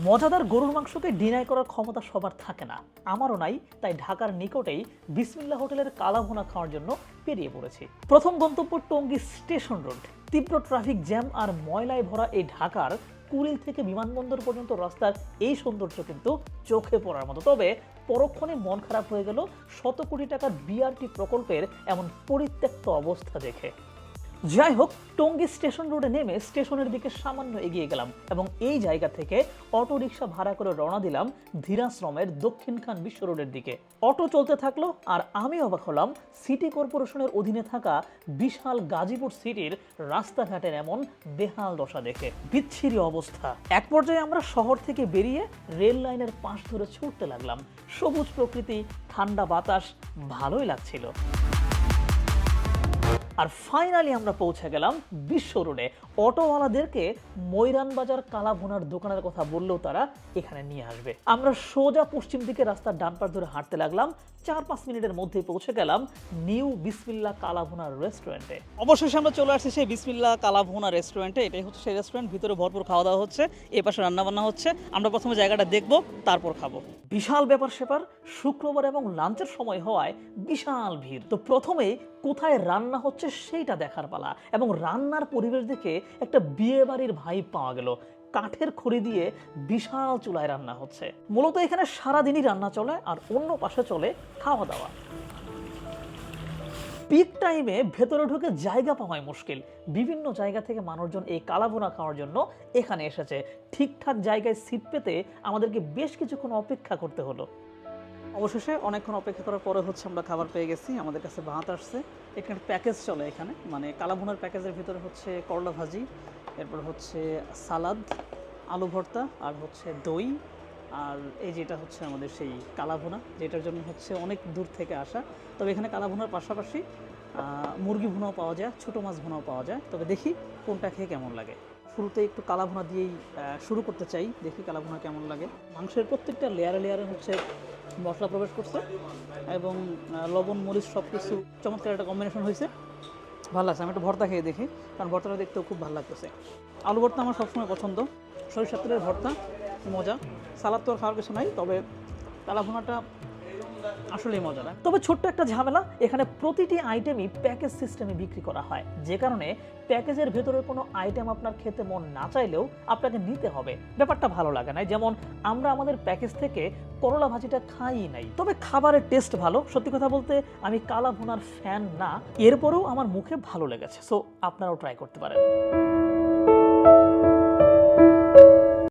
মজাদার গরুর মাংসকে ডিনাই করার ক্ষমতা সবার থাকে না, আমারও নাই। তাই ঢাকার নিকটেই বিসমিল্লাহ হোটেলের কালাভুনা খাওয়ার জন্য বেরিয়ে পড়েছি। প্রথম গন্তব্য টঙ্গী স্টেশন রোড। তীব্র ট্রাফিক জ্যাম আর ময়লায় ভরা এই ঢাকার কুড়িল থেকে বিমানবন্দর পর্যন্ত রাস্তার এই সৌন্দর্য কিন্তু চোখে পড়ার মতো। তবে পরক্ষণে মন খারাপ হয়ে গেল শত কোটি টাকার বিআরটি প্রকল্পের এমন পরিত্যক্ত অবস্থা দেখে। যাই হোক, টঙ্গী স্টেশন রোডে নেমে স্টেশনের দিকে সামান্য এগিয়ে গেলাম এবং এই জায়গা থেকে অটো রিক্সা ভাড়া করে রওনা দিলাম ধীরাশ্রমের দক্ষিণখান বিশ্ব রোডের দিকে। অটো চলতে থাকলো আর আমি অবাক হলাম সিটি কর্পোরেশনের অধীনে থাকা বিশাল গাজীপুর সিটির রাস্তাঘাটের এমন বেহাল দশা দেখে। বিচ্ছিরি অবস্থা। এক পর্যায়ে আমরা শহর থেকে বেরিয়ে রেল লাইনের পাশ ধরে ছুটতে লাগলাম। সবুজ প্রকৃতি, ঠান্ডা বাতাস, ভালোই লাগছিল। আর ফাইনালি আমরা পৌঁছে গেলাম বিশ্ব রোডে। অটোওয়ালাদেরকে ময়রান বাজার কালাভুনার দোকানের কথা বললেও তারা এখানে নিয়ে আসবে। আমরা সোজা পশ্চিম দিকে রাস্তার ডান পাশ ধরে হাঁটতে লাগলাম। 4-5 মিনিটের মধ্যেই পৌঁছে গেলাম নিউ বিসমিল্লাহ কালাভুনা রেস্টুরেন্টে। অবশেষে আমরা চলে আসছি সেই বিসমিল্লাহ কালাভুনা রেস্টুরেন্টে। এটাই হচ্ছে সেই রেস্টুরেন্ট, ভিতরে ভরপুর খাওয়া দাওয়া হচ্ছে, এ পাশে রান্নাবান্না হচ্ছে। আমরা প্রথমে জায়গাটা দেখবো, তারপর খাবো। বিশাল ব্যাপার স্যাপার। শুক্রবার এবং লাঞ্চের সময় হওয়ায় বিশাল ভিড়। তো প্রথমেই কোথায় রান্না হচ্ছে সেইটা দেখার পালা, এবং রান্নার পরিবেশ দেখে একটা বিয়ে বাড়ির ভাইব পাওয়া গেল। কাঠের খড়ি দিয়ে বিশাল চুলায় রান্না হচ্ছে। মূলত এখানে সারাদিনই রান্না চলে আর অন্য পাশে চলে খাওয়া দাওয়া। পিক টাইমে ভেতরে ঢুকে জায়গা পাওয়াই মুশকিল। বিভিন্ন জায়গা থেকে মানুষজন এই কালাভুনা খাওয়ার জন্য এখানে এসেছে। ঠিকঠাক জায়গায় সিট পেতে আমাদেরকে বেশ কিছুক্ষণ অপেক্ষা করতে হলো। অবশেষে অনেকক্ষণ অপেক্ষা করার পরে হচ্ছে আমরা খাবার পেয়ে গেছি। আমাদের কাছে ভাত আসছে। এখানে প্যাকেজ চলে, এখানে মানে কালাভুনার প্যাকেজের ভিতরে হচ্ছে করলা ভাজি, এরপর হচ্ছে সালাদ, আলু ভর্তা, আর হচ্ছে দই, আর এই যেটা হচ্ছে আমাদের সেই কালাভুনা, যেটার জন্য হচ্ছে অনেক দূর থেকে আসা। তবে এখানে কালাভুনার পাশাপাশি মুরগি ভুনাও পাওয়া যায়, ছোটো মাছ ভুনাও পাওয়া যায়। তবে দেখি কোনটা খেয়ে কেমন লাগে। শুরুতে একটু কালাভুনা দিয়েই শুরু করতে চাই, দেখি কালাভুনা কেমন লাগে। মাংসের প্রত্যেকটা লেয়ারে লেয়ারে হচ্ছে মশলা প্রবেশ করছে এবং লবণ মরিচ সব কিছু চমৎকার একটা কম্বিনেশন হয়েছে, ভালো লাগছে। আমি একটু ভর্তা খেয়ে দেখি, কারণ ভর্তাটা দেখতেও খুব ভালো লাগতেছে। আলু ভর্তা আমার সবসময় পছন্দ, সরিষার তেলের ভর্তা মজা। সালাদ তো আর খাওয়ার কিছু নাই, তবে কালাভুনাটা আসলেই মজা না। তবে ছোট্ট একটা ঝামেলা, এখানে প্রতিটি আইটেমই প্যাকেজ সিস্টেমে বিক্রি করা হয়, যে কারণে প্যাকেজের ভেতরে কোনো আইটেম আপনার খেতে মন না চাইলেও আপনাকে নিতে হবে। ব্যাপারটা ভালো লাগে না। যেমন আমরা আমাদের প্যাকেজ থেকে করলা ভাজিটা খাই নাই, তবে খাবারের টেস্ট ভালো। সত্যি কথা বলতে আমি কালাভুনার ফ্যান না, এরপরেও আমার মুখে ভালো লেগেছে। সো আপনারাও ট্রাই করতে পারেন।